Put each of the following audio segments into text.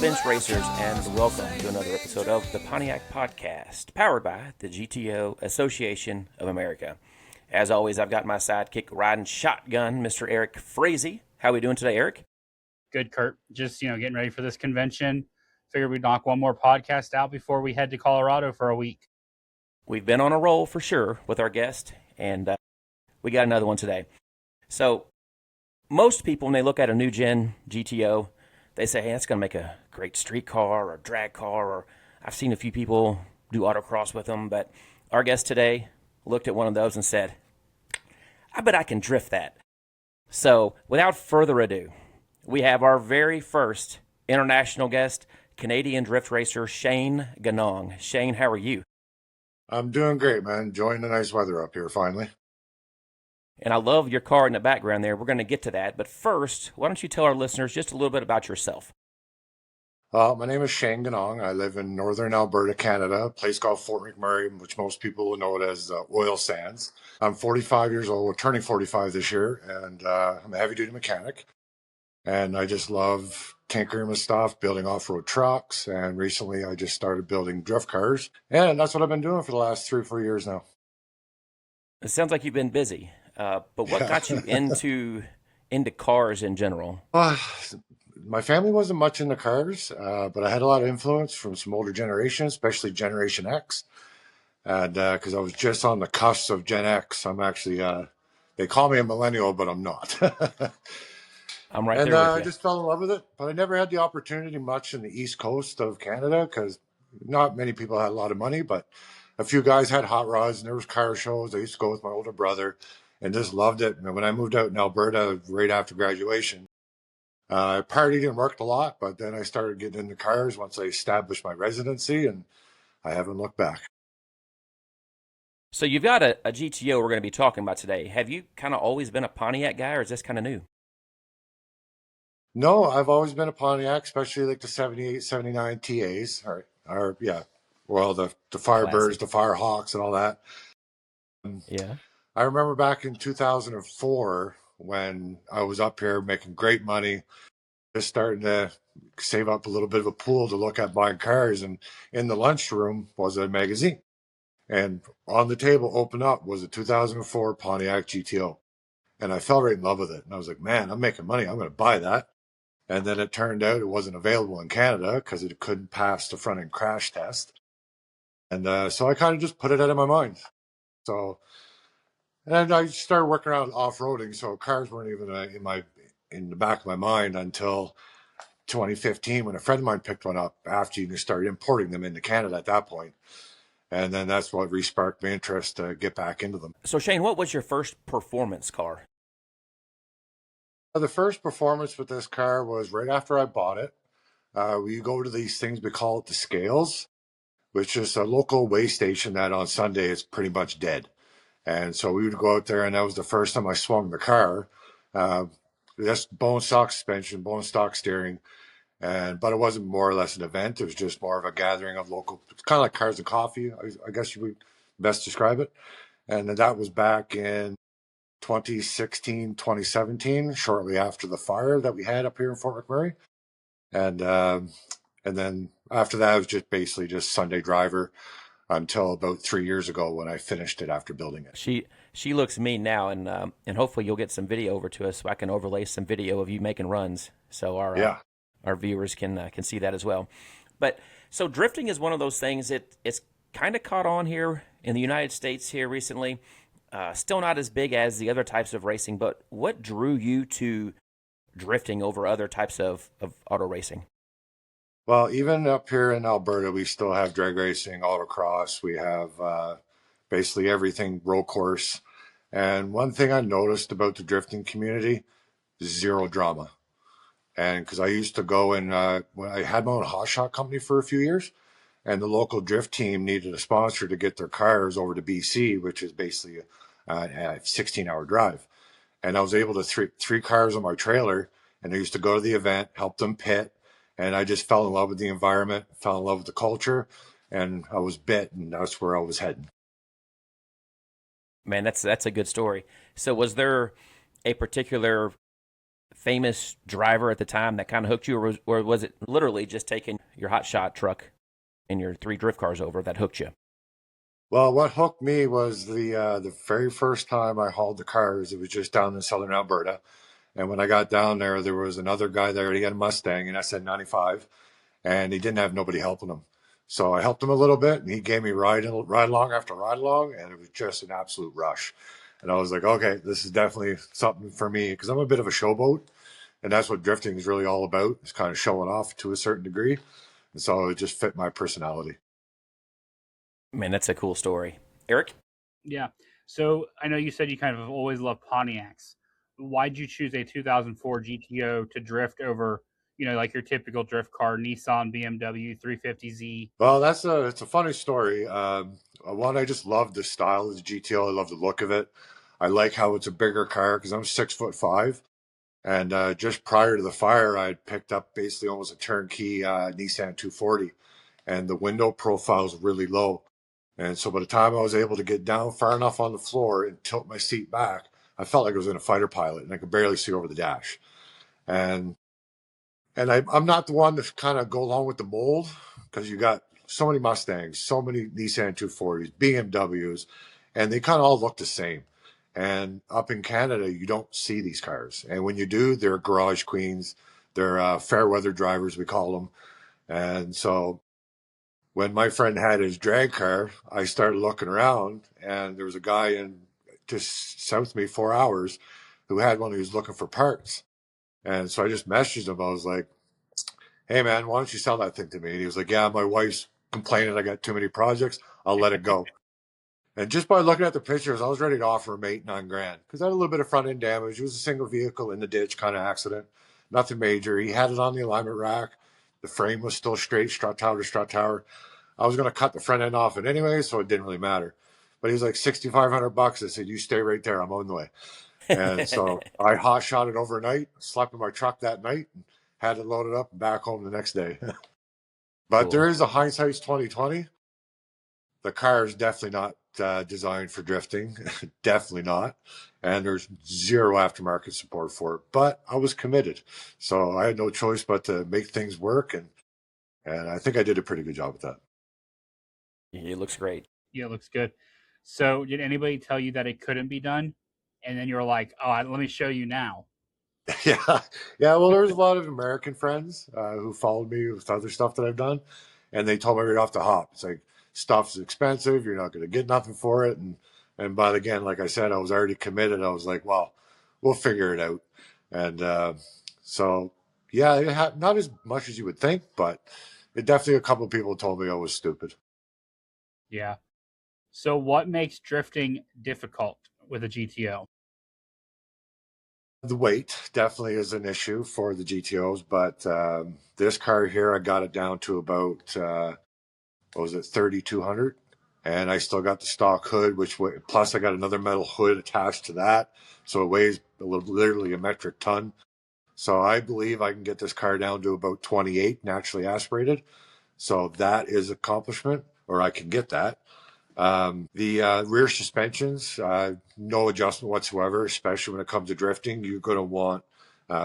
Fence Racers, and welcome to another episode of the Pontiac Podcast, powered by the GTO Association of America. As always, I've got my sidekick riding shotgun, Mr. Eric Frazee. How are we doing today, Eric? Good, Kurt. Just, getting ready for this convention. Figured we'd knock one more podcast out before we head to Colorado for a week. We've been on a roll for sure with our guest, and we got another one today. So, most people, when they look at a new gen GTO, they say, hey, that's going to make a great street car or drag car, or I've seen a few people do autocross with them, but our guest today looked at one of those and said, I bet I can drift that. So, without further ado, we have our very first international guest, Canadian drift racer Shane Ganong. Shane, how are you? I'm doing great, man. Enjoying the nice weather up here, finally. And I love your car in the background there. We're going to get to that. But first, why don't you tell our listeners just a little bit about yourself? My name is Shane Ganong. I live in northern Alberta, Canada, a place called Fort McMurray, which most people will know it as oil sands. I'm 45 years old. We're turning 45 this year, and I'm a heavy-duty mechanic. And I just love tinkering with stuff, building off-road trucks. And recently, I just started building drift cars. And that's what I've been doing for the last 3 or 4 years now. It sounds like you've been busy. But what got you into cars in general? My family wasn't much into cars, but I had a lot of influence from some older generations, especially Generation X. And because I was just on the cusp of Gen X, I'm actually, they call me a millennial, but I'm not. I'm right and there with you. I just fell in love with it. But I never had the opportunity much in the East Coast of Canada because not many people had a lot of money, but a few guys had hot rods and there was car shows. I used to go with my older brother and just loved it. And when I moved out in Alberta right after graduation, I partied and worked a lot, but then I started getting into cars once I established my residency, and I haven't looked back. So you've got a GTO we're going to be talking about today. Have you kind of always been a Pontiac guy, or is this kind of new? No, I've always been a Pontiac, especially like the 78, 79 TAs, well, the Firebirds, the Firehawks, and all that. Yeah. I remember back in 2004 when I was up here making great money, just starting to save up a little bit of a pool to look at buying cars. And in the lunchroom was a magazine. And on the table, open up, was a 2004 Pontiac GTO. And I fell right in love with it. And I was like, man, I'm making money. I'm going to buy that. And then it turned out it wasn't available in Canada because it couldn't pass the front end crash test. And so I kind of just put it out of my mind. And I started working around off-roading, so cars weren't even in the back of my mind until 2015 when a friend of mine picked one up after you started importing them into Canada at that point. And then that's what re-sparked my interest to get back into them. So Shane, what was your first performance car? The first performance with this car was right after I bought it. We go to these things, we call it the scales, which is a local weigh station that on Sunday is pretty much dead. And so we would go out there, and that was the first time I swung the car. That's bone stock suspension, bone stock steering, but it wasn't more or less an event. It was just more of a gathering of local, it's kind of like cars and coffee, I guess you would best describe it. And that was back in 2016, 2017, shortly after the fire that we had up here in Fort McMurray. And then after that, it was just basically just Sunday driver until about 3 years ago when I finished it after building it. She looks mean now, and hopefully you'll get some video over to us so I can overlay some video of you making runs so our viewers can see that as well. But so drifting is one of those things it's kind of caught on here in the United States here recently. Still not as big as the other types of racing, but what drew you to drifting over other types of auto racing? Well, even up here in Alberta, we still have drag racing, autocross. We have basically everything road course. And one thing I noticed about the drifting community, zero drama. And because I used to go and when I had my own hot shot company for a few years, and the local drift team needed a sponsor to get their cars over to BC, which is basically a 16-hour drive. And I was able to three cars on my trailer, and I used to go to the event, help them pit. And I just fell in love with the environment, fell in love with the culture, and I was bit, and that's where I was heading. Man, that's a good story. So was there a particular famous driver at the time that kind of hooked you, or was it literally just taking your hot shot truck and your 3 drift cars over that hooked you? Well, what hooked me was the very first time I hauled the cars. It was just down in southern Alberta, and when I got down there, there was another guy there. He had a Mustang, an SN95, and he didn't have nobody helping him. So I helped him a little bit, and he gave me ride along after ride along, and it was just an absolute rush. And I was like, okay, this is definitely something for me because I'm a bit of a showboat, and that's what drifting is really all about. It's kind of showing off to a certain degree, and so it just fit my personality. Man, that's a cool story. Eric? Yeah. So I know you said you kind of always loved Pontiacs. Why'd you choose a 2004 GTO to drift over, like your typical drift car, Nissan, BMW, 350Z? Well, it's a funny story. One, I just love the style of the GTO. I love the look of it. I like how it's a bigger car because I'm 6'5", and just prior to the fire, I had picked up basically almost a turnkey Nissan 240, and the window profile is really low. And so by the time I was able to get down far enough on the floor and tilt my seat back, I felt like I was in a fighter pilot, and I could barely see over the dash. And I'm not the one to kind of go along with the mold because you got so many Mustangs, so many Nissan 240s, BMWs, and they kind of all look the same. And up in Canada, you don't see these cars. And when you do, they're garage queens. They're fair weather drivers, we call them. And so when my friend had his drag car, I started looking around, and there was a guy in just south of me 4 hours who had one who was looking for parts. And so I just messaged him. I was like, hey, man, why don't you sell that thing to me? And he was like, yeah, my wife's complaining I got too many projects. I'll let it go. And just by looking at the pictures, I was ready to offer him 8-9 grand because I had a little bit of front end damage. It was a single vehicle in the ditch kind of accident, nothing major. He had it on the alignment rack. The frame was still straight, strut tower to strut tower. I was going to cut the front end off it anyway, so it didn't really matter. But he was like $6,500. I said, you stay right there. I'm on the way. And so I hot shot it overnight, slept in my truck that night, and had it loaded up and back home the next day. But Cool. there is a hindsight's 2020. The car is definitely not designed for drifting, definitely not. And there's zero aftermarket support for it. But I was committed, so I had no choice but to make things work, and I think I did a pretty good job with that. It looks great. Yeah, it looks good. So did anybody tell you that it couldn't be done? And then you're like, oh, let me show you now. Yeah. Well, there's a lot of American friends who followed me with other stuff that I've done, and they told me right off the hop, it's like, stuff's expensive. You're not going to get nothing for it. But again, like I said, I was already committed. I was like, well, we'll figure it out. And so, yeah, not as much as you would think, but it definitely a couple of people told me I was stupid. Yeah. So what makes drifting difficult with a GTO? The weight definitely is an issue for the GTOs, but this car here, I got it down to about, 3,200, and I still got the stock hood, plus I got another metal hood attached to that, so it weighs literally a metric ton. So I believe I can get this car down to about 28 naturally aspirated. So that is accomplishment, or I can get that. The rear suspensions, no adjustment whatsoever, especially when it comes to drifting. You're going to want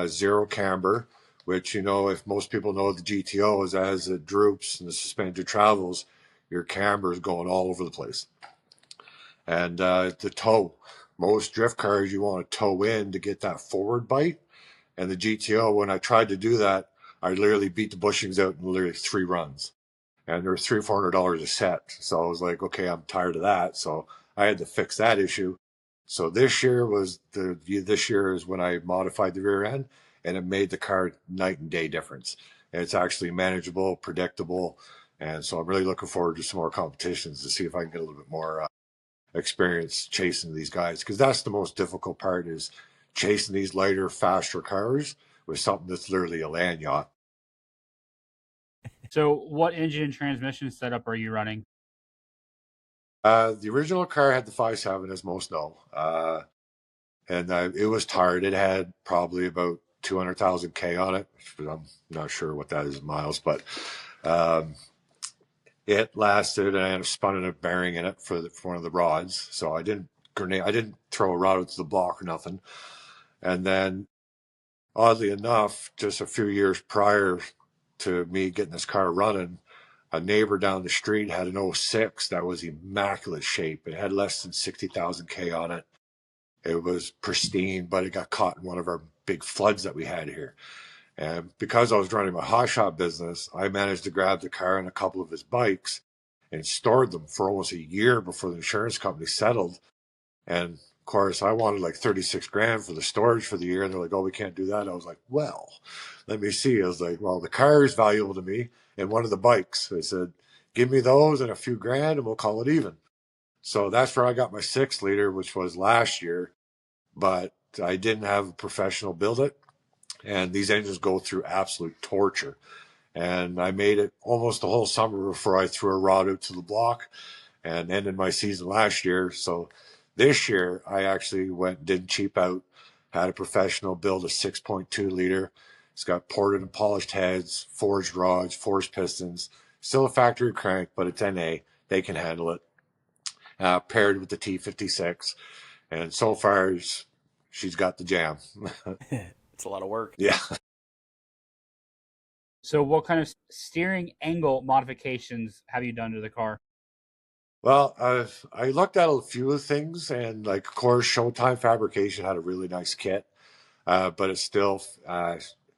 zero camber, which, if most people know the GTO is as it droops and the suspension travels, your camber is going all over the place. And the toe, most drift cars, you want to toe in to get that forward bite. And the GTO, when I tried to do that, I literally beat the bushings out in literally 3 runs. And they're $300-400 a set. So I was like, okay, I'm tired of that. So I had to fix that issue. So this year is when I modified the rear end, and it made the car night and day difference. And it's actually manageable, predictable. And so I'm really looking forward to some more competitions to see if I can get a little bit more experience chasing these guys. Because that's the most difficult part, is chasing these lighter, faster cars with something that's literally a land yacht. So what engine and transmission setup are you running? The original car had the 5.7, as most know. And it was tired. It had probably about 200,000 K on it. I'm not sure what that is in miles, but it lasted, and I had a spun and a bearing in it for one of the rods. So I didn't throw a rod into the block or nothing. And then Oddly enough, just a few years prior to me getting this car running, a neighbor down the street had an '06 that was immaculate shape. It had less than 60,000 K on it. It was pristine, but it got caught in one of our big floods that we had here. And because I was running my hot shop business, I managed to grab the car and a couple of his bikes and stored them for almost a year before the insurance company settled. And of course, I wanted like 36 grand for the storage for the year. And they're like, oh, we can't do that. I was like, well, let me see. I was like, well, the car is valuable to me and one of the bikes. I said, give me those and a few grand and we'll call it even. So that's where I got my 6 liter, which was last year, but I didn't have a professional build it. And these engines go through absolute torture. And I made it almost the whole summer before I threw a rod out to the block and ended my season last year. So this year, I actually didn't cheap out, had a professional build a 6.2 liter. It's got ported and polished heads, forged rods, forged pistons, still a factory crank, but it's NA. They can handle it. Paired with the T56. And so far, she's got the jam. It's a lot of work. Yeah. So what kind of steering angle modifications have you done to the car? Well, I looked at a few of things, and like, of course, Showtime Fabrication had a really nice kit, but it still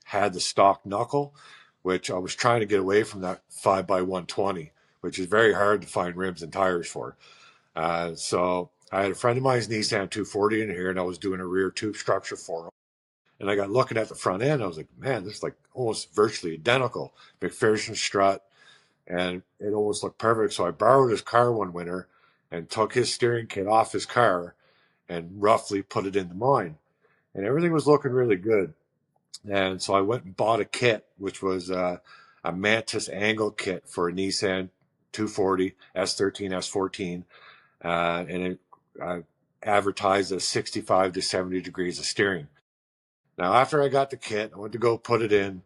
had the stock knuckle, which I was trying to get away from that 5x120, which is very hard to find rims and tires for. So I had a friend of mine's Nissan 240 in here, and I was doing a rear tube structure for him. And I got looking at the front end. I was like, man, this is like almost virtually identical. McPherson strut, and it almost looked perfect. So I borrowed his car one winter and took his steering kit off his car and roughly put it into mine. And everything was looking really good. And so I went and bought a kit, which was a Mantis angle kit for a Nissan 240 S13, S14. And it advertised as 65 to 70 degrees of steering. Now, after I got the kit, I went to go put it in.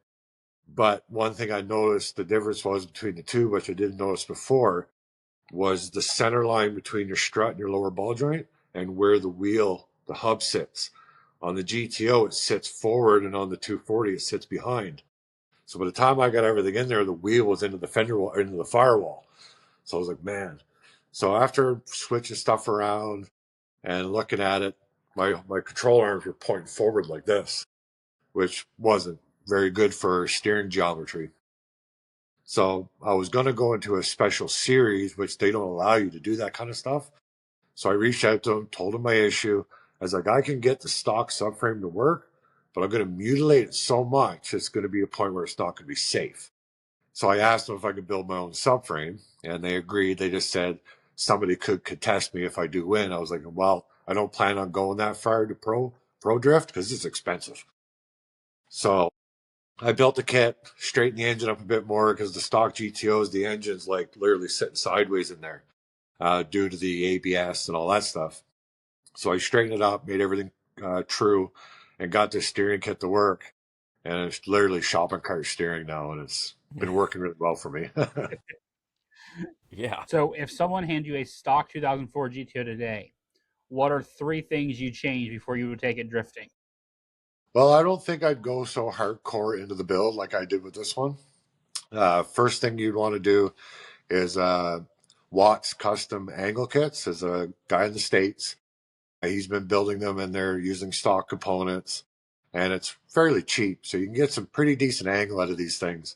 But one thing I noticed the difference was between the two, which I didn't notice before, was the center line between your strut and your lower ball joint and where the hub sits. On the GTO, it sits forward, and on the 240, it sits behind. So by the time I got everything in there, the wheel was into the fender wall, into the firewall. So I was like, man. So after switching stuff around and looking at it, my control arms were pointing forward like this, which wasn't very good for steering geometry. So I was going to go into a special series, which they don't allow you to do that kind of stuff. So I reached out to them, told them my issue. I was like, I can get the stock subframe to work, but I'm going to mutilate it so much, it's going to be a point where it's not going to be safe. So I asked them if I could build my own subframe, and they agreed. They just said somebody could contest me if I do win. I was like, well, I don't plan on going that far to pro drift because it's expensive. So I built the kit, straightened the engine up a bit more because the stock GTOs, the engine's like literally sitting sideways in there due to the ABS and all that stuff. So I straightened it up, made everything true, and got this steering kit to work. And it's literally shopping cart steering now, and it's been working really well for me. Yeah. So if someone handed you a stock 2004 GTO today, what are 3 things you change before you would take it drifting? Well, I don't think I'd go so hardcore into the build like I did with this one. First thing you'd want to do is Watts Custom Angle Kits. Is a guy in the States. He's been building them, and they're using stock components, and it's fairly cheap. So you can get some pretty decent angle out of these things.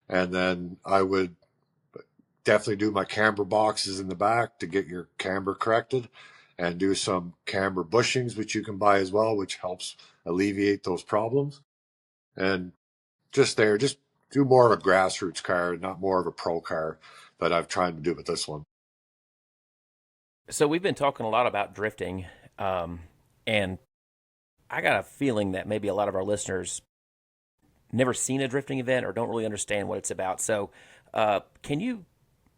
And then I would definitely do my camber boxes in the back to get your camber corrected, and do some camber bushings, which you can buy as well, which helps alleviate those problems. And just do more of a grassroots car, not more of a pro car that I've tried to do with this one. So we've been talking a lot about drifting, and I got a feeling that maybe a lot of our listeners never seen a drifting event or don't really understand what it's about. So can you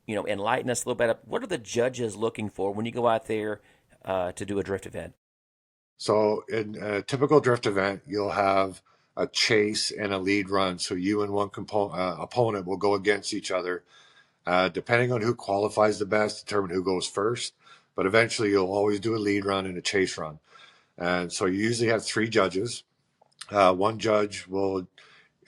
enlighten us a little bit? What are the judges looking for when you go out there to do a drift event? So in a typical drift event, you'll have a chase and a lead run. So you and one opponent will go against each other. Depending on who qualifies the best, determine who goes first. But eventually, you'll always do a lead run and a chase run. And so you usually have 3 judges. One judge will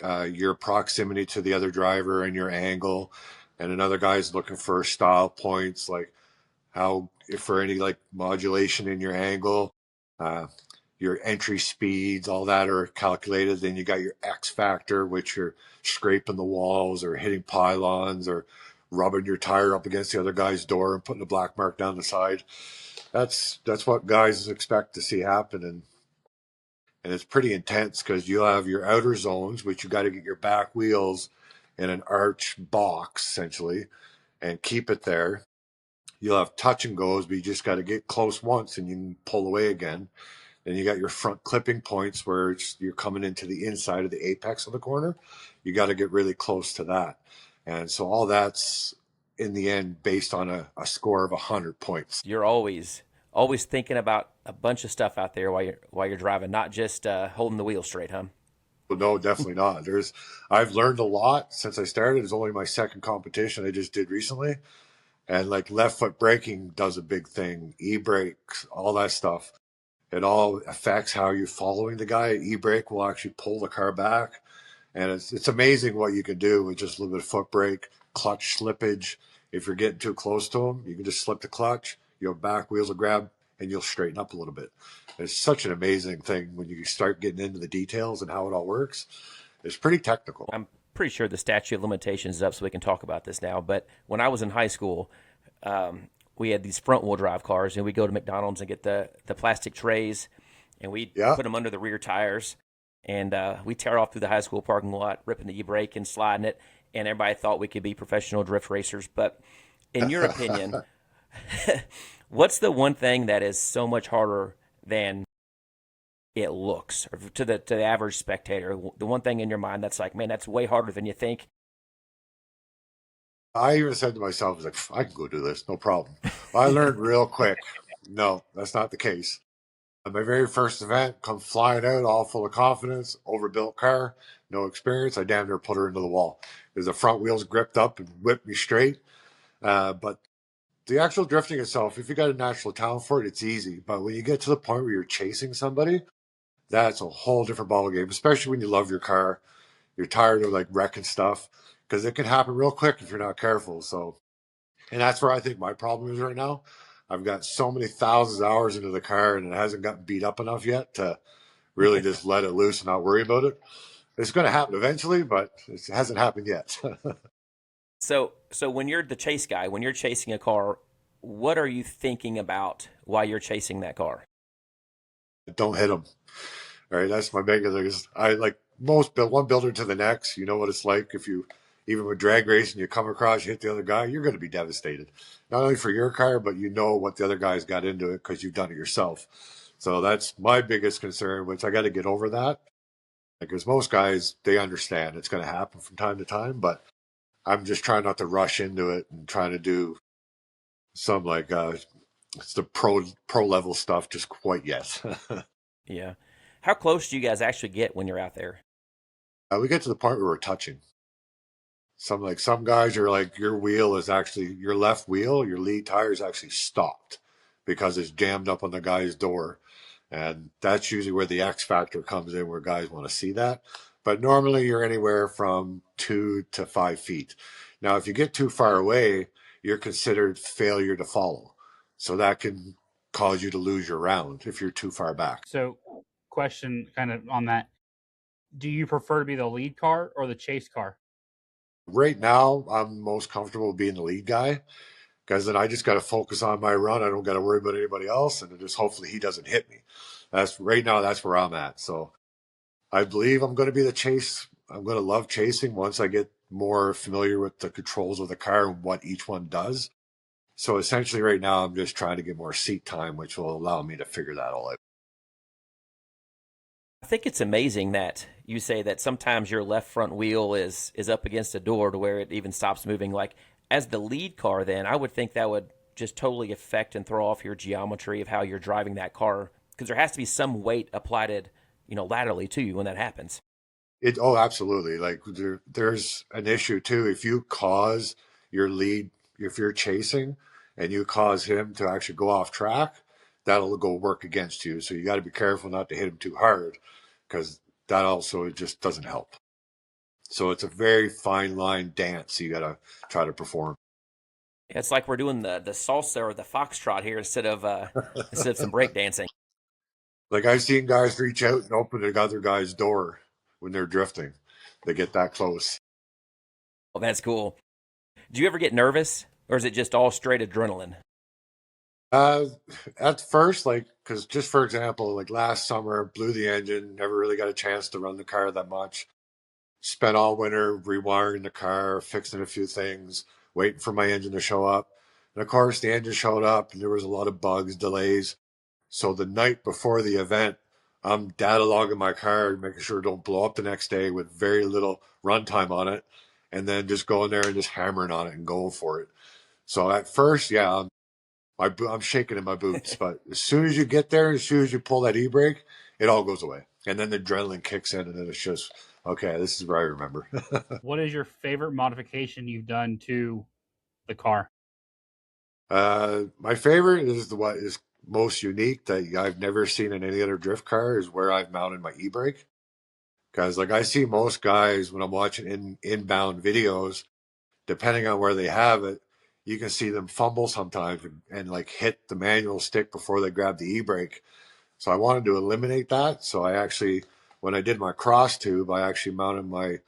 your proximity to the other driver and your angle, and another guy's looking for style points like how if for any like modulation in your angle, uh, your entry speeds, all that are calculated. Then you got your X factor, which you're scraping the walls or hitting pylons or rubbing your tire up against the other guy's door and putting a black mark down the side. That's what guys expect to see happen, and it's pretty intense because you'll have your outer zones, which you got to get your back wheels in an arch box essentially and keep it there. You'll have touch and goes, but you just got to get close once and you can pull away again. Then you got your front clipping points where you're coming into the inside of the apex of the corner. You got to get really close to that. And so all that's in the end based on a score of 100 points. You're always thinking about a bunch of stuff out there while you're driving, not just holding the wheel straight, huh? Well, no, definitely not. I've learned a lot since I started. It's only my second competition I just did recently. And like left foot braking does a big thing, e-brakes, all that stuff. It all affects how you're following the guy. E-brake will actually pull the car back. And it's amazing what you can do with just a little bit of foot brake, clutch slippage. If you're getting too close to them, you can just slip the clutch, your back wheels will grab, and you'll straighten up a little bit. It's such an amazing thing when you start getting into the details and how it all works. It's pretty technical. I'm pretty sure the statute of limitations is up, so we can talk about this now. But when I was in high school, we had these front-wheel drive cars, and we'd go to McDonald's and get the plastic trays, and we'd put them under the rear tires, and we'd tear off through the high school parking lot, ripping the e-brake and sliding it, and everybody thought we could be professional drift racers. But in your opinion, what's the one thing that is so much harder than it looks, or to the average spectator? The one thing in your mind that's like, man, that's way harder than you think. I even said to myself, I was like, I can go do this, no problem. I learned real quick. No, that's not the case. My very first event, come flying out, all full of confidence, overbuilt car, no experience. I damn near put her into the wall because the front wheels gripped up and whipped me straight. But the actual drifting itself, if you got a natural talent for it, it's easy. But when you get to the point where you're chasing somebody, that's a whole different ballgame, especially when you love your car. You're tired of like wrecking stuff because it can happen real quick if you're not careful. So, and that's where I think my problem is right now. I've got so many thousands of hours into the car and it hasn't gotten beat up enough yet to really just let it loose and not worry about it. It's going to happen eventually, but it hasn't happened yet. So when you're the chase guy, when you're chasing a car, what are you thinking about while you're chasing that car? Don't hit them. All right, that's my biggest thing. I like one builder to the next. You know what it's like if you, even with drag racing, you come across, you hit the other guy, you're going to be devastated. Not only for your car, but you know what the other guy's got into it because you've done it yourself. So that's my biggest concern, which I got to get over that. Because most guys, they understand it's going to happen from time to time, but I'm just trying not to rush into it and trying to do some like it's the pro level stuff just quite yet. Yeah. How close do you guys actually get when you're out there? We get to the point where we're touching. Some guys are like your wheel is actually your left wheel, your lead tire is actually stopped because it's jammed up on the guy's door. And that's usually where the X factor comes in, where guys want to see that. But normally you're anywhere from 2 to 5 feet. Now, if you get too far away, you're considered failure to follow. So that can cause you to lose your round if you're too far back. So, question kind of on that. Do you prefer to be the lead car or the chase car? Right now, I'm most comfortable being the lead guy because then I just got to focus on my run. I don't got to worry about anybody else. And then just hopefully he doesn't hit me. That's right now, that's where I'm at. So I believe I'm going to be the chase. I'm going to love chasing once I get more familiar with the controls of the car and what each one does. So essentially right now, I'm just trying to get more seat time, which will allow me to figure that all out. I think it's amazing that you say that sometimes your left front wheel is up against a door to where it even stops moving. Like as the lead car, then I would think that would just totally affect and throw off your geometry of how you're driving that car, because there has to be some weight applied, laterally to you when that happens. Absolutely. Like there's an issue too. If you cause your lead, if you're chasing and you cause him to actually go off track, that'll go work against you. So you got to be careful not to hit him too hard because that also it just doesn't help. So it's a very fine line dance you got to try to perform. It's like we're doing the salsa or the foxtrot here instead of some break dancing. Like I've seen guys reach out and open the other guy's door when they're drifting. They get that close. Well, that's cool. Do you ever get nervous, or is it just all straight adrenaline? Uh, at first, like, because just for example, like last summer, blew the engine, never really got a chance to run the car that much. Spent all winter rewiring the car, fixing a few things, waiting for my engine to show up. And of course, the engine showed up, and there was a lot of bugs, delays. So the night before the event, I'm data logging my car, making sure it don't blow up the next day with very little runtime on it, and then just going there and just hammering on it and going for it. So at first, yeah, I'm shaking in my boots, but as soon as you get there, as soon as you pull that e-brake, it all goes away. And then the adrenaline kicks in, and then it's just, okay, this is where I remember. What is your favorite modification you've done to the car? My favorite is what is most unique that I've never seen in any other drift car is where I've mounted my e-brake. Because like I see most guys when I'm watching inbound videos, depending on where they have it, you can see them fumble sometimes and like hit the manual stick before they grab the e-brake. So I wanted to eliminate that. So I actually, when I did my cross tube, I actually mounted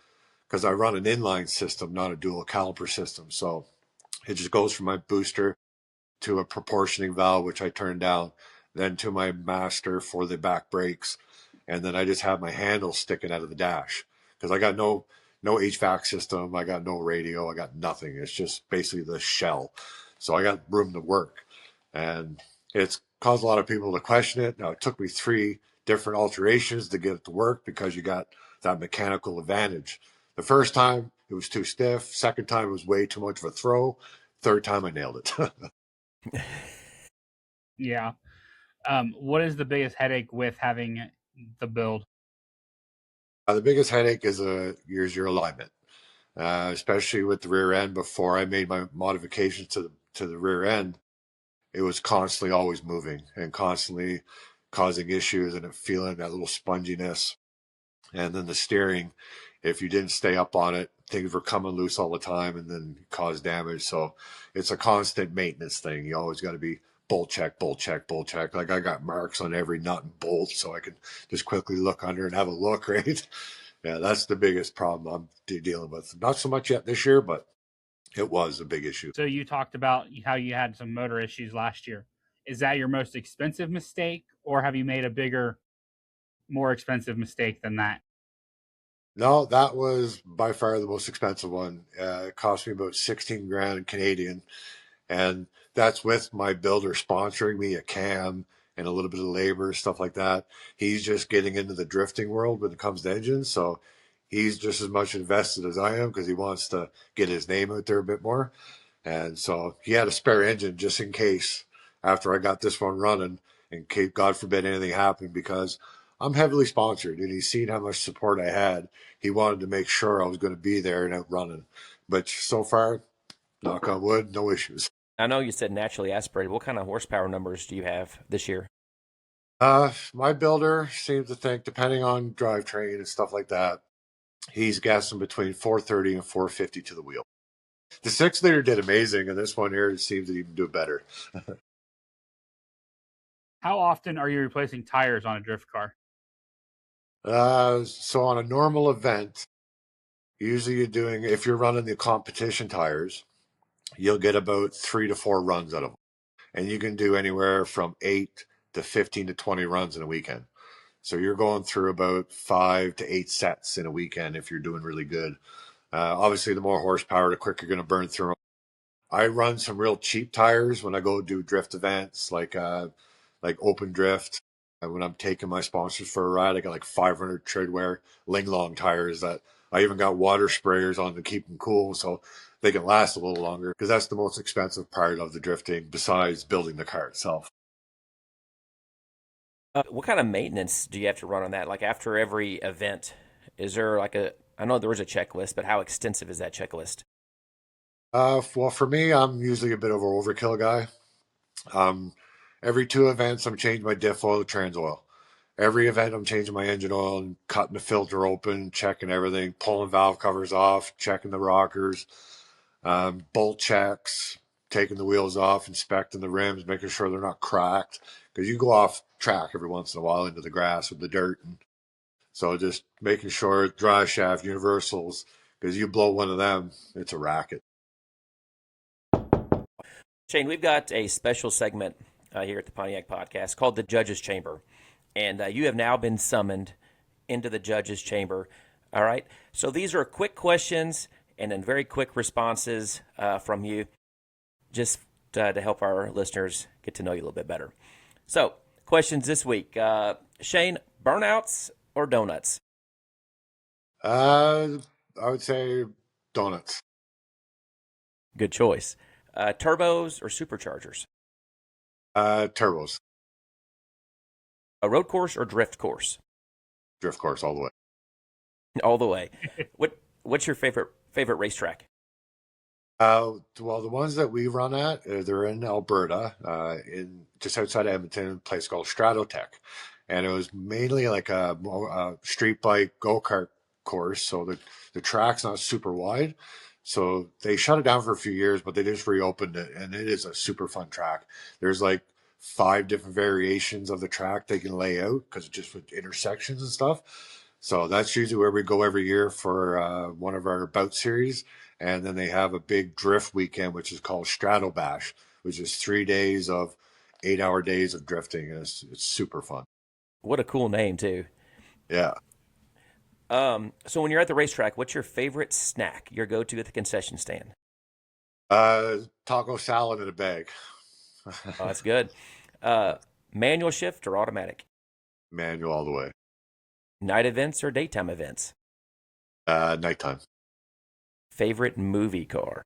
because I run an inline system, not a dual caliper system. So it just goes from my booster to a proportioning valve, which I turned down, then to my master for the back brakes. And then I just have my handle sticking out of the dash because I got no HVAC system. I got no radio. I got nothing. It's just basically the shell. So I got room to work. And it's caused a lot of people to question it. Now, it took me 3 different alterations to get it to work because you got that mechanical advantage. The first time, it was too stiff. Second time, it was way too much of a throw. Third time, I nailed it. Yeah. What is the biggest headache with having the build? The biggest headache is your alignment, especially with the rear end. Before I made my modifications to the rear end, it was constantly always moving and constantly causing issues and feeling that little sponginess. And then the steering, if you didn't stay up on it, things were coming loose all the time and then cause damage. So it's a constant maintenance thing. You always got to be bolt check, bolt check, bolt check. Like I got marks on every nut and bolt so I can just quickly look under and have a look, right? Yeah, that's the biggest problem I'm dealing with. Not so much yet this year, but it was a big issue. So you talked about how you had some motor issues last year. Is that your most expensive mistake, or have you made a bigger, more expensive mistake than that? No, that was by far the most expensive one. It cost me about 16 grand Canadian. And that's with my builder sponsoring me a cam and a little bit of labor, stuff like that. He's just getting into the drifting world when it comes to engines. So he's just as much invested as I am because he wants to get his name out there a bit more. And so he had a spare engine just in case after I got this one running in case, God forbid, anything happened because I'm heavily sponsored and he's seen how much support I had. He wanted to make sure I was going to be there and out running. But so far, knock on wood, no issues. I know you said naturally aspirated. What kind of horsepower numbers do you have this year? My builder seems to think, depending on drivetrain and stuff like that, he's guessing between 430 and 450 to the wheel. The 6-liter did amazing, and this one here seems to even do better. How often are you replacing tires on a drift car? So on a normal event, usually if you're running the competition tires, you'll get about 3 to 4 runs out of them. And you can do anywhere from 8 to 15 to 20 runs in a weekend. So you're going through about 5 to 8 sets in a weekend if you're doing really good. Obviously, the more horsepower, the quicker you're going to burn through them. I run some real cheap tires when I go do drift events, like open drift. And when I'm taking my sponsors for a ride, I got like 500 treadwear Linglong tires that I even got water sprayers on to keep them cool so they can last a little longer because that's the most expensive part of the drifting besides building the car itself. What kind of maintenance do you have to run on that? Like after every event, is there I know there was a checklist, but how extensive is that checklist? Well, for me, I'm usually a bit of an overkill guy. Um, every 2 events, I'm changing my diff oil, trans oil. every event I'm changing my engine oil and cutting the filter open, checking everything, pulling valve covers off, checking the rockers, bolt checks, taking the wheels off, inspecting the rims, making sure they're not cracked. Because you go off track every once in a while into the grass or the dirt. And so just making sure drive shaft, universals, because you blow one of them, it's a racket. Shane, we've got a special segment here at the Pontiac Podcast called the Judge's Chamber. And you have now been summoned into the Judge's Chamber. All right. So these are quick questions and then very quick responses from you, just to help our listeners get to know you a little bit better. So, questions this week. Shane, burnouts or donuts? I would say donuts. Good choice. Turbos or superchargers? Turbos. A road course or drift course? Drift course all the way. All the way. What's your favorite racetrack? Well, the ones that we run at, they're in Alberta, in just outside Edmonton, a place called Stratotech, and it was mainly like a street bike go-kart course. So the track's not super wide, so they shut it down for a few years, but they just reopened it, and it is a super fun track. There's like 5 different variations of the track they can lay out because just with intersections and stuff. So that's usually where we go every year for one of our bout series. And then they have a big drift weekend, which is called Strato Bash, which is 3 days of 8-hour days of drifting. And it's super fun. What a cool name, too. Yeah. So when you're at the racetrack, what's your favorite snack, your go-to at the concession stand? Taco salad in a bag. Oh, that's good. Manual shift or automatic? Manual all the way. Night events or daytime events? Nighttime. Favorite movie car?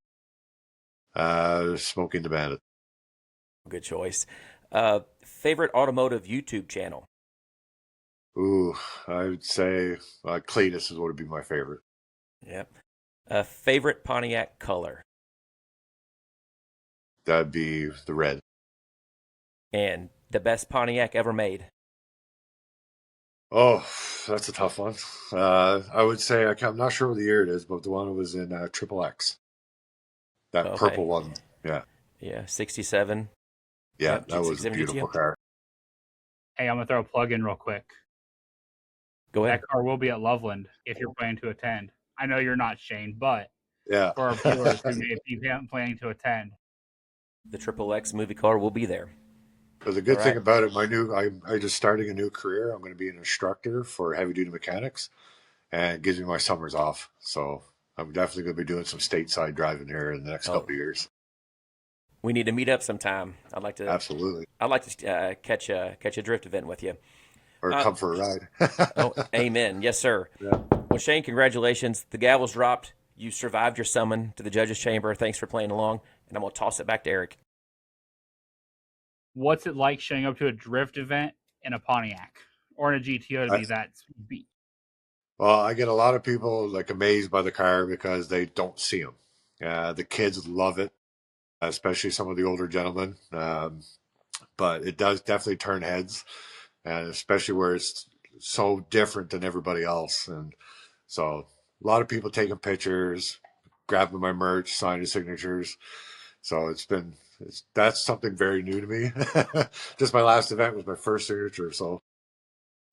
Smokey and the Bandit. Good choice. Favorite automotive YouTube channel? Ooh, I would say Cletus is what would be my favorite. Yep. Favorite Pontiac color? That'd be the red. And the best Pontiac ever made? Oh, that's a tough one. I would say I'm not sure what the year it is, but the one that was in Triple X, that Okay. purple one. Yeah, Yeah, 67. yeah, Yep, that was a 67 beautiful GTO. car. Hey, I'm gonna throw a plug in real quick. Go ahead. That car will be at Loveland if you're planning to attend. I know you're not, Shane, but Yeah, for our viewers who may be planning to attend, The Triple X movie car will be there. but the good All thing right. about it, I just starting a new career. I'm going to be an instructor for heavy duty mechanics, and it gives me my summers off. So I'm definitely going to be doing some stateside driving here in the next Oh. couple of years. We need to meet up sometime. I'd like to Absolutely, catch a drift event with you. or come for a ride. Oh, amen. Yes, sir. Yeah. Well, Shane, congratulations. The gavel's dropped. You survived your summon to the judge's chamber. Thanks for playing along. And I'm going to toss it back to Eric. what's it like showing up to a drift event in a Pontiac or in a GTO to be that speed? Well, I get a lot of people like amazed by the car because they don't see them. The kids love it, especially some of the older gentlemen. But it does definitely turn heads, and especially where it's so different than everybody else. And so a lot of people taking pictures, grabbing my merch, signing signatures. So that's something very new to me. Just my last event was my first signature, so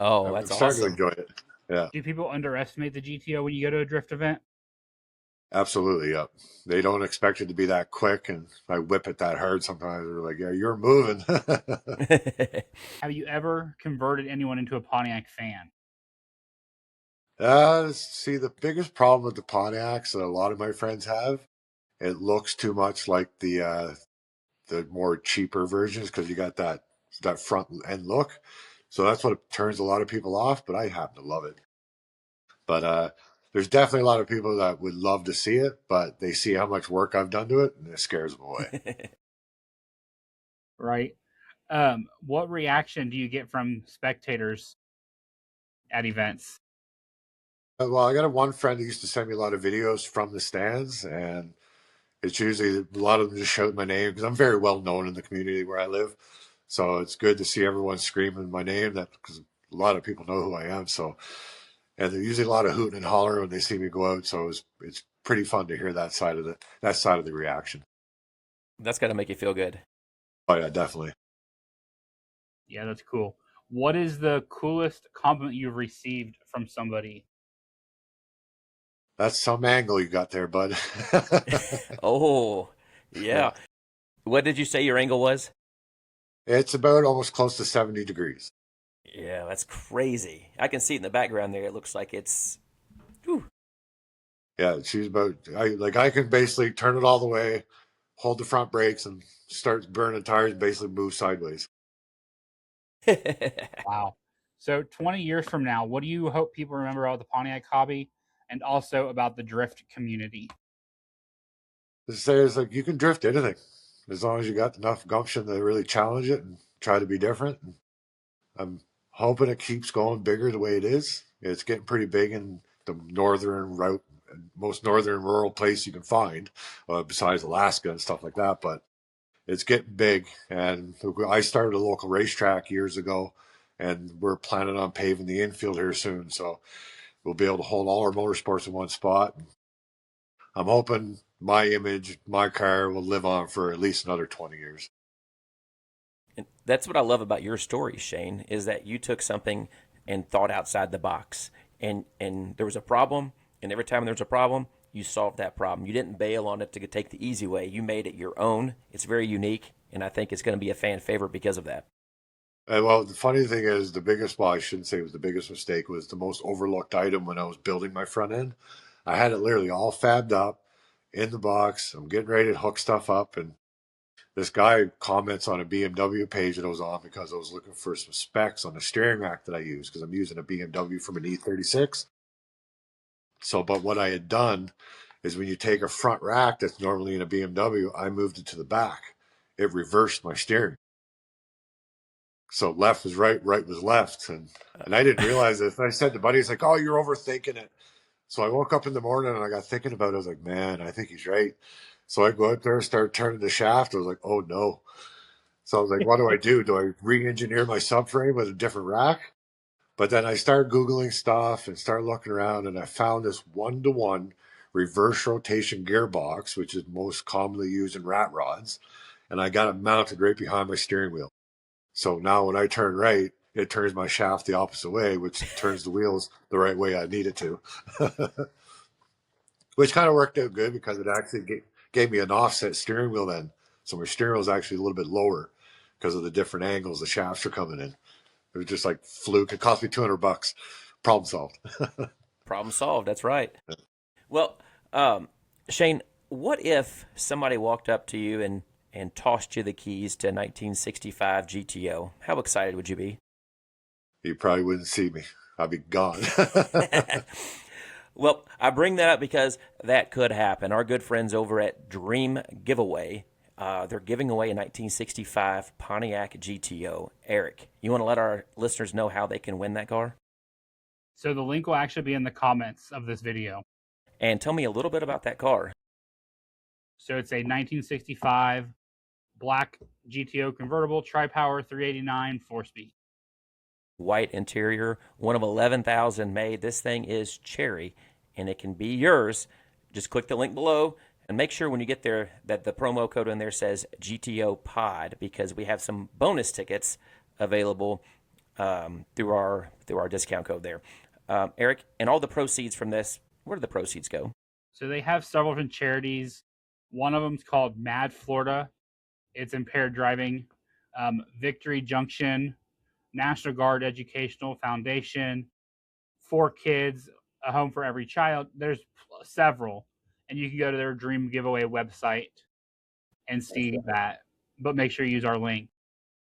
Oh, I'm that's starting awesome. to enjoy it. Yeah, Do people underestimate the GTO when you go to a drift event? absolutely. Yep. They don't expect it to be that quick, and I whip it that hard sometimes. They're like, "Yeah, you're moving." Have you ever converted anyone into a Pontiac fan? See, the biggest problem with the Pontiacs that a lot of my friends have, it looks too much like the more cheaper versions because you got that front end look. So that's what turns a lot of people off. But I happen to love it. But there's definitely a lot of people that would love to see it, but they see how much work I've done to it, and it scares them away. Right. What reaction do you get from spectators at events? Well, I got one friend who used to send me a lot of videos from the stands, and it's usually a lot of them just shout my name because I'm very well known in the community where I live. So it's good to see everyone screaming my name. That because a lot of people know who I am. So, and there's usually a lot of hooting and hollering when they see me go out. So it's pretty fun to hear that side of the reaction. That's got to make you feel good. Oh yeah, definitely. Yeah, that's cool. What is the coolest compliment you've received from somebody? That's some angle you got there, bud. Oh, yeah. What did you say your angle was? It's about almost close to 70 degrees. Yeah, that's crazy. I can see it in the background there. It looks like it's. Whew. Yeah, she's about. I can basically turn it all the way, hold the front brakes, and start burning tires. And basically, move sideways. Wow. So 20 years from now, what do you hope people remember about the Pontiac hobby and also about the drift community? To say is like you can drift anything as long as you got enough gumption to really challenge it and try to be different. And I'm hoping it keeps going bigger the way it is. It's getting pretty big in the northern route, most northern rural place you can find, besides Alaska and stuff like that. But it's getting big, and I started a local racetrack years ago, and we're planning on paving the infield here soon. So we'll be able to hold all our motorsports in one spot. I'm hoping my image, my car will live on for at least another 20 years. And that's what I love about your story, Shane, is that you took something and thought outside the box. And there was a problem, and every time there was a problem, you solved that problem. You didn't bail on it to take the easy way. You made it your own. It's very unique, and I think it's going to be a fan favorite because of that. Well, the funny thing is, I shouldn't say it was the biggest mistake, was the most overlooked item when I was building my front end. I had it literally all fabbed up in the box. I'm getting ready to hook stuff up, and this guy comments on a BMW page that I was on because I was looking for some specs on the steering rack that I use because I'm using a BMW from an E36. So, but what I had done is when you take a front rack that's normally in a BMW, I moved it to the back. It reversed my steering. So left was right, right was left. And I didn't realize it. I said to buddy, he's like, oh, you're overthinking it. So I woke up in the morning and I got thinking about it. I was like, man, I think he's right. So I go out there and start turning the shaft. I was like, oh no. So I was like, what do I do? Do I re-engineer my subframe with a different rack? But then I started Googling stuff and started looking around, and I found this one-to-one reverse rotation gearbox, which is most commonly used in rat rods. And I got it mounted right behind my steering wheel. So now when I turn right, it turns my shaft the opposite way, which turns the wheels the right way I need it to. Which kind of worked out good because it actually gave me an offset steering wheel then. So my steering wheel is actually a little bit lower because of the different angles the shafts are coming in. It was just like fluke. It cost me $200. Problem solved. Problem solved. That's right. Well, Shane, what if somebody walked up to you and tossed you the keys to a 1965 GTO? How excited would you be? You probably wouldn't see me. I'd be gone. Well, I bring that up because that could happen. Our good friends over at Dream Giveaway, they're giving away a 1965 Pontiac GTO. Eric, you want to let our listeners know how they can win that car? So the link will actually be in the comments of this video. And tell me a little bit about that car. So it's a 1965 black GTO convertible, tri-power, 389, 4-speed. White interior, one of 11,000 made. This thing is cherry, and it can be yours. Just click the link below and make sure when you get there that the promo code in there says GTOPOD, because we have some bonus tickets available through our discount code there. Eric, and all the proceeds from this, where do the proceeds go? So they have several different charities. One of them is called Mad Florida. It's impaired driving. Victory Junction, National Guard Educational Foundation, 4Kids, a home for every child. There's several, and you can go to their Dream Giveaway website and see that. But make sure you use our link.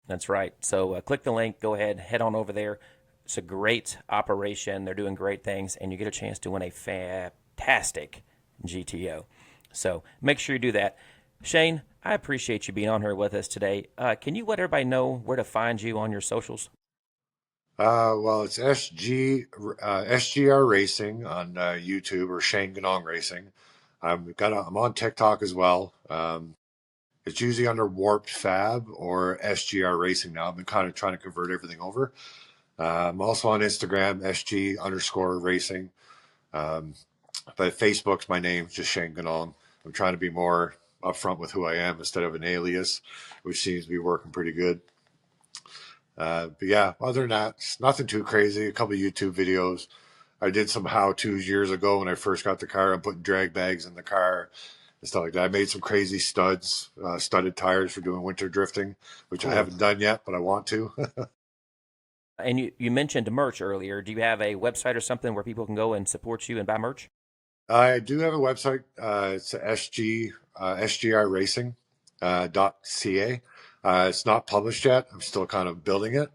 That's right. So click the link. Go ahead, head on over there. It's a great operation. They're doing great things, and you get a chance to win a fantastic GTO. So make sure you do that. Shane, I appreciate you being on here with us today. Can you let everybody know where to find you on your socials? Well, it's SGR Racing on YouTube, or Shane Ganong Racing. I'm on TikTok as well. It's usually under Warped Fab or SGR Racing now. I've been kind of trying to convert everything over. I'm also on Instagram, SG_racing. But Facebook's my name, just Shane Ganong. I'm trying to be more upfront with who I am instead of an alias, which seems to be working pretty good. But yeah, other than that, it's nothing too crazy. A couple of YouTube videos. I did some how-tos years ago when I first got the car. I'm putting drag bags in the car and stuff like that. I made some crazy studded tires for doing winter drifting, which I haven't done yet, but I want to. And you mentioned merch earlier. Do you have a website or something where people can go and support you and buy merch? I do have a website. It's sgrracing.ca. It's not published yet. I'm still kind of building it,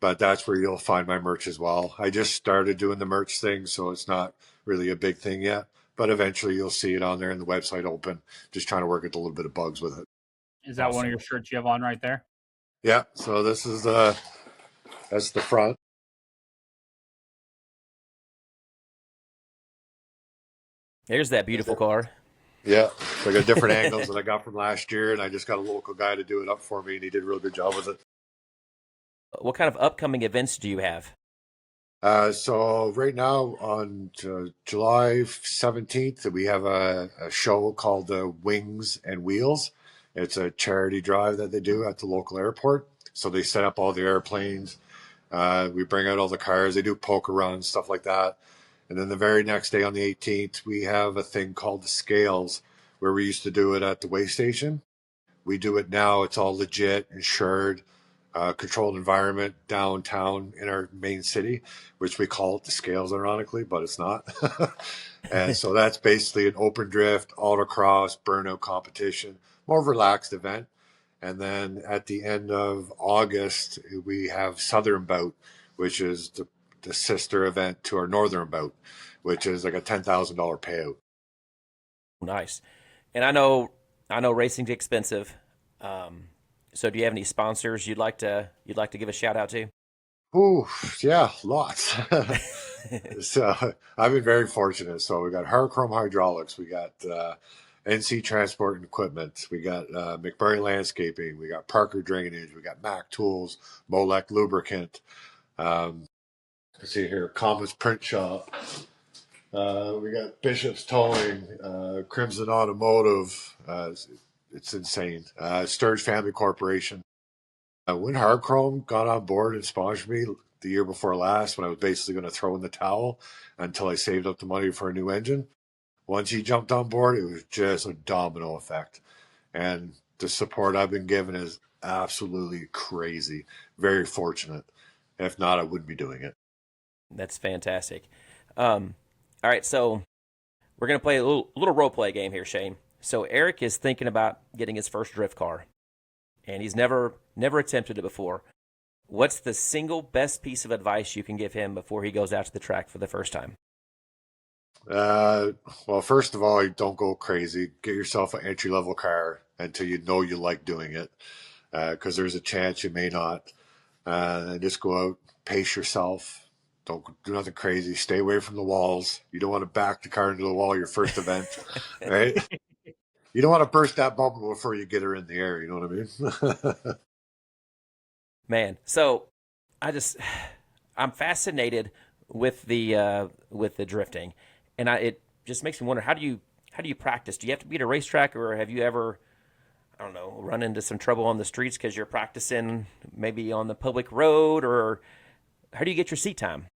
but that's where you'll find my merch as well. I just started doing the merch thing, so it's not really a big thing yet, but eventually you'll see it on there and the website open. Just trying to work out a little bit of bugs with it. Is that one of your shirts you have on right there? Yeah, so this is that's the front. There's that beautiful car. Yeah, so I got different angles that I got from last year, and I just got a local guy to do it up for me, and he did a real good job with it. What kind of upcoming events do you have? So right now on July 17th, we have a show called Wings and Wheels. It's a charity drive that they do at the local airport. So they set up all the airplanes. We bring out all the cars. They do poker runs, stuff like that. And then the very next day on the 18th, we have a thing called the Scales, where we used to do it at the weigh station. We do it now. It's all legit, insured, controlled environment downtown in our main city, which we call it the Scales, ironically, but it's not. And so that's basically an open drift, autocross, burnout competition, more relaxed event. And then at the end of August, we have Southern Bout, which is the sister event to our Northern Bout, which is like a $10,000 payout. Nice. And I know racing's expensive. So do you have any sponsors you'd like to give a shout out to? Ooh, yeah, lots. So I've been very fortunate. So we got Chrome Hydraulics, we got NC Transport and Equipment, we got McMurray Landscaping, we got Parker Drainage, we got Mac Tools, Molec Lubricant. Let's see here, Commas Print Shop. We got Bishop's Towing, Crimson Automotive. It's insane. Sturge Family Corporation. When Hardchrome got on board and sponsored me the year before last, when I was basically going to throw in the towel until I saved up the money for a new engine, once he jumped on board, it was just a domino effect. And the support I've been given is absolutely crazy. Very fortunate. If not, I wouldn't be doing it. That's fantastic. All right, so we're going to play a little role play game here, Shane. So Eric is thinking about getting his first drift car, and he's never attempted it before. What's the single best piece of advice you can give him before he goes out to the track for the first time? Well, first of all, don't go crazy. Get yourself an entry-level car until you know you like doing it, because there's a chance you may not. And just go out, pace yourself. Don't do nothing crazy. Stay away from the walls. You don't want to back the car into the wall your first event, right? You don't want to burst that bubble before you get her in the air. You know what I mean? Man, so I'm fascinated with the drifting, and it just makes me wonder, how do you practice? Do you have to be at a racetrack, or have you ever, I don't know, run into some trouble on the streets because you're practicing maybe on the public road, or how do you get your seat time?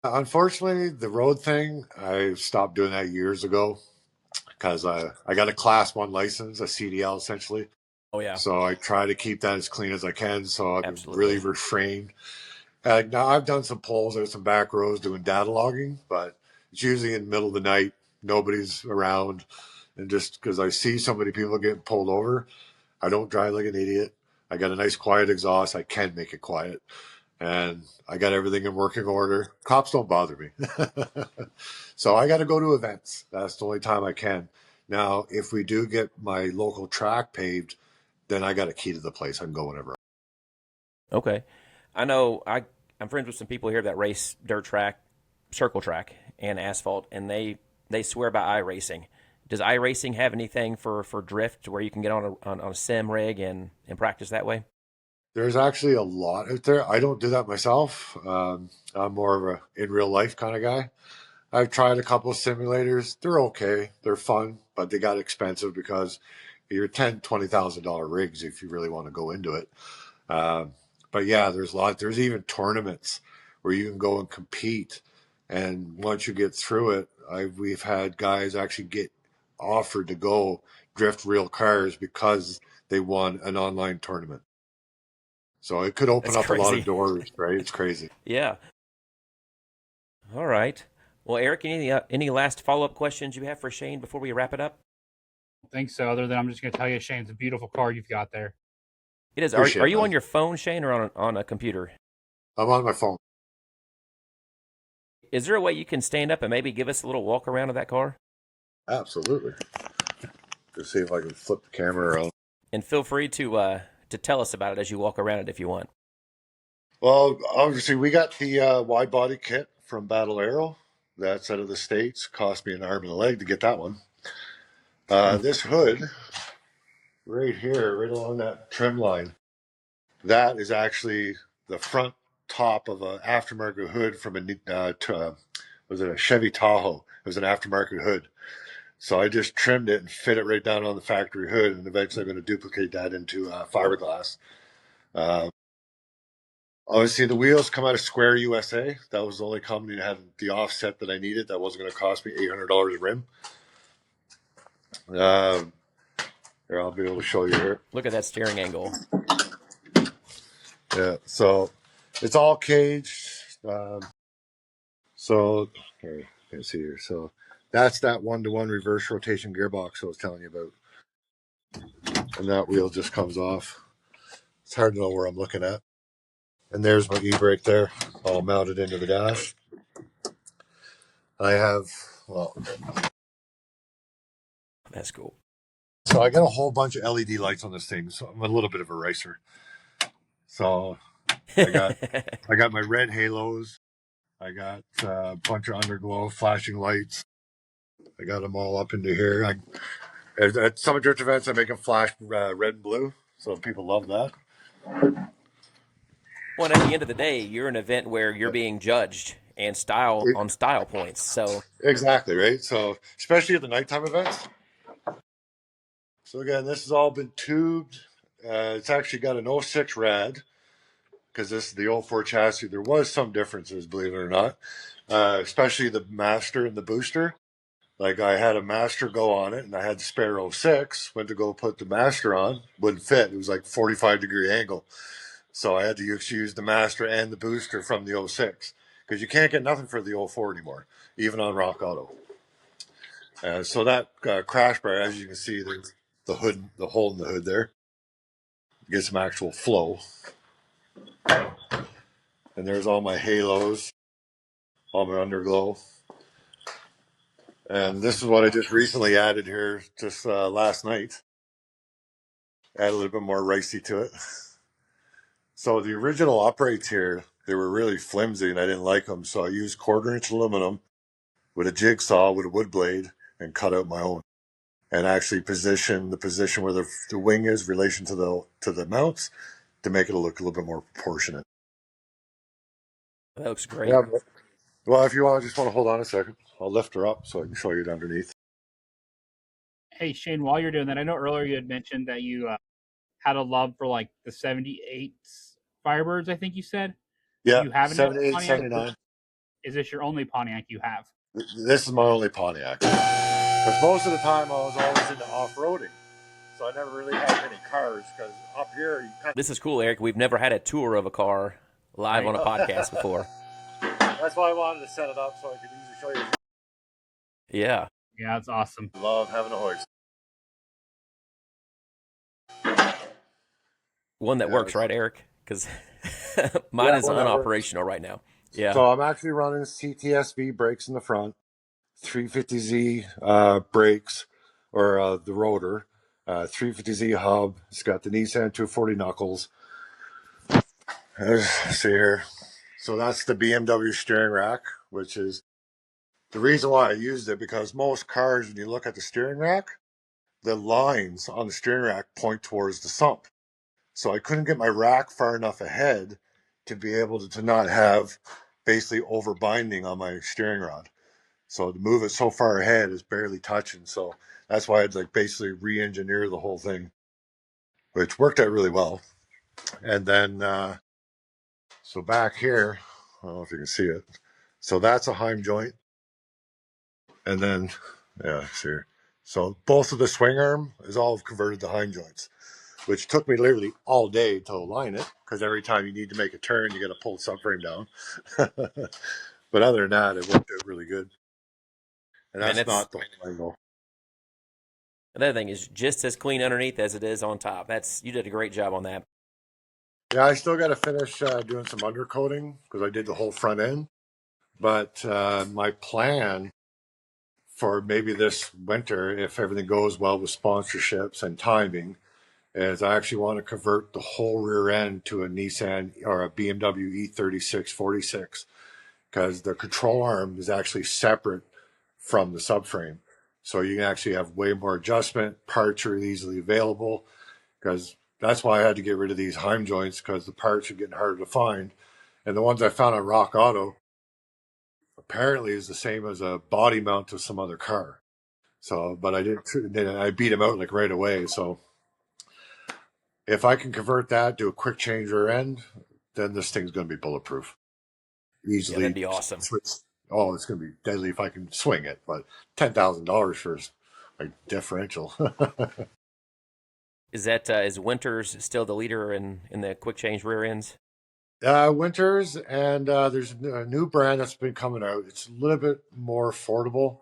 Unfortunately, the road thing, I stopped doing that years ago because I got a Class 1 license, a CDL essentially. Oh, yeah. So I try to keep that as clean as I can. So I've Absolutely. really refrained. Now I've done some polls out some back roads doing data logging, but it's usually in the middle of the night. Nobody's around. And just because I see so many people getting pulled over, I don't drive like an idiot. I got a nice quiet exhaust. I can make it quiet. And I got everything in working order. Cops don't bother me. So I got to go to events. That's the only time I can. Now, if we do get my local track paved, then I got a key to the place. I can go whenever. Okay. I know I'm friends with some people here that race dirt track, circle track, and asphalt, and they swear by iRacing. Does iRacing have anything for drift where you can get on a sim rig and practice that way? There's actually a lot out there. I don't do that myself. I'm more of a in real life kind of guy. I've tried a couple of simulators. They're okay. They're fun, but they got expensive because you're $10,000-$20,000 rigs if you really want to go into it. Um, but yeah, there's a lot. There's even tournaments where you can go and compete. And once you get through it, we've had guys actually get offered to go drift real cars because they won an online tournament. So it could open That's up a lot crazy. of doors, right? It's crazy. Yeah. All right. Well, Eric, any last follow-up questions you have for Shane before we wrap it up? I think so. Other than I'm just going to tell you, Shane, it's a beautiful car you've got there. It is. Appreciate Are you it, on your phone, Shane, or on a computer? I'm on my phone. Is there a way you can stand up and maybe give us a little walk around of that car? Absolutely. Just see if I can flip the camera around. And feel free to tell us about it as you walk around it if you want. Well, obviously, we got the wide body kit from Battle Arrow. That's out of the States. Cost me an arm and a leg to get that one. This hood, right here, right along that trim line, that is actually the front top of an aftermarket hood from was it a Chevy Tahoe? It was an aftermarket hood. So I just trimmed it and fit it right down on the factory hood, and eventually I'm going to duplicate that into fiberglass. Uh, Obviously, the wheels come out of Square USA. That was the only company that had the offset that I needed. That wasn't going to cost me $800 a rim. Here, I'll be able to show you here. Look at that steering angle. Yeah, so it's all caged. So here, you can see here. So that's that one-to-one reverse rotation gearbox I was telling you about. And that wheel just comes off. It's hard to know where I'm looking at. And there's my e-brake there, all mounted into the dash. I have, well, That's cool. so I got a whole bunch of LED lights on this thing. So I'm a little bit of a racer. So I got my red halos. I got a bunch of underglow flashing lights. I got them all up into here. At some drift events, I make them flash red and blue. So people love that. Well, at the end of the day, you're an event where you're being judged and style points. So Exactly, right? So especially at the nighttime events. So again, this has all been tubed. It's actually got an '06 rad because this is the '04 chassis. There was some differences, believe it or not, especially the master and the booster. Like I had a master go on it, and I had the spare '06. Went to go put the master on, wouldn't fit. It was like 45-degree angle. So I had to use the master and the booster from the '06 because you can't get nothing for the '04 anymore, even on Rock Auto. So that crash bar, as you can see, there's the hood, the hole in the hood there. Get some actual flow. And there's all my halos, all my underglow. And this is what I just recently added here, just last night. Add a little bit more ricey to it. So the original uprights here, they were really flimsy and I didn't like them. So I used 1/4-inch aluminum with a jigsaw with a wood blade and cut out my own. And actually position where the wing is in relation to the mounts to make it look a little bit more proportionate. that looks great. Yeah. Well, if you just want to hold on a second, I'll lift her up so I can show you it underneath. Hey, Shane, while you're doing that, I know earlier you had mentioned that you had a love for like the 78 Firebirds, I think you said. Yeah, You have any 78, Pontiac? 79. Is this your only Pontiac you have? This is my only Pontiac. Because most of the time I was always into off-roading. So I never really had many cars because up here you kind of... This is cool, Eric. We've never had a tour of a car live on a podcast before. That's why I wanted to set it up so I could easily show you. Yeah. Yeah, that's awesome. Love having a hoist. One that works, right, Eric? Because mine is unoperational right now. Yeah. So I'm actually running CTSV brakes in the front, 350Z brakes, or the rotor, 350Z hub. It's got the Nissan 240 knuckles. Let's see here. So that's the BMW steering rack, which is the reason why I used it, because most cars, when you look at the steering rack, the lines on the steering rack point towards the sump. So I couldn't get my rack far enough ahead to be able to not have basically over binding on my steering rod. So to move it so far ahead is barely touching. So that's why I'd like basically re-engineer the whole thing, which worked out really well. And then, so back here, I don't know if you can see it. So that's a Heim joint. And then, yeah, see here. So both of the swing arm is all converted to Heim joints, which took me literally all day to align it, because every time you need to make a turn, you got to pull the subframe down. But other than that, it worked out really good. And that's not the whole angle. Another thing is just as clean underneath as it is on top. You did a great job on that. Yeah, I still got to finish doing some undercoating because I did the whole front end. But my plan for maybe this winter, if everything goes well with sponsorships and timing, is I actually want to convert the whole rear end to a Nissan or a BMW E3646, because the control arm is actually separate from the subframe. So you can actually have way more adjustment. Parts are easily available, because that's why I had to get rid of these Heim joints, because the parts are getting harder to find. And the ones I found on Rock Auto apparently is the same as a body mount to some other car. So, but I beat him out like right away. So if I can convert that, do a quick change rear end, then this thing's going to be bulletproof. Easily. Yeah, that'd be awesome. Oh, it's going to be deadly if I can swing it, but $10,000 for a differential. Is Winters still the leader in the quick change rear ends? Winters, and there's a new brand that's been coming out. It's a little bit more affordable.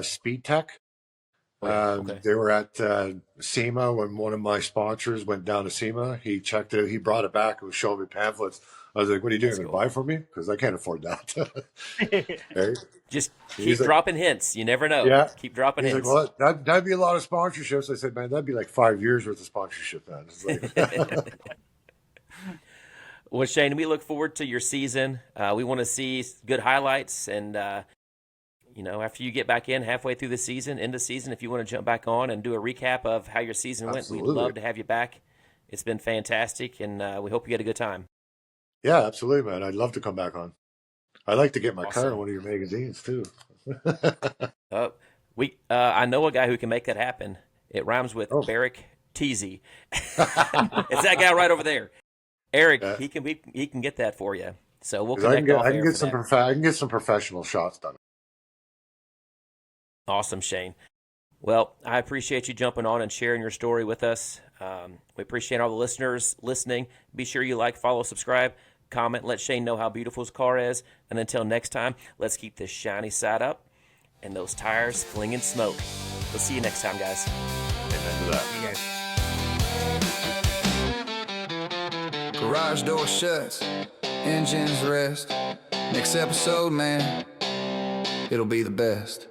Speed Tech. Okay. They were at SEMA when one of my sponsors went down to SEMA. He checked it. He brought it back and was showing me pamphlets. I was like, "What are you doing? Going to buy for me? Because I can't afford that." Hey? Just keep dropping hints. You never know. Yeah. Keep dropping hints. Like, well, that'd be a lot of sponsorships. I said, "Man, that'd be like 5 years worth of sponsorship then." It's like, well, Shane, we look forward to your season. We want to see good highlights, and after you get back in halfway through the season, end of season, if you want to jump back on and do a recap of how your season went, we'd love to have you back. It's been fantastic, and we hope you had a good time. Yeah, absolutely, man. I'd love to come back on. I'd like to get my car in one of your magazines too. I know a guy who can make that happen. It rhymes with Barrick Teasy. It's that guy right over there. Eric, he can get that for you. So we'll connect off air for that. I can get some professional shots done. Awesome, Shane. Well, I appreciate you jumping on and sharing your story with us. We appreciate all the listeners listening. Be sure you like, follow, subscribe, comment, let Shane know how beautiful his car is. And until next time, let's keep this shiny side up and those tires flinging smoke. We'll see you next time, guys. Amen to that. You guys. Garage door shuts, engines rest. Next episode, man, it'll be the best.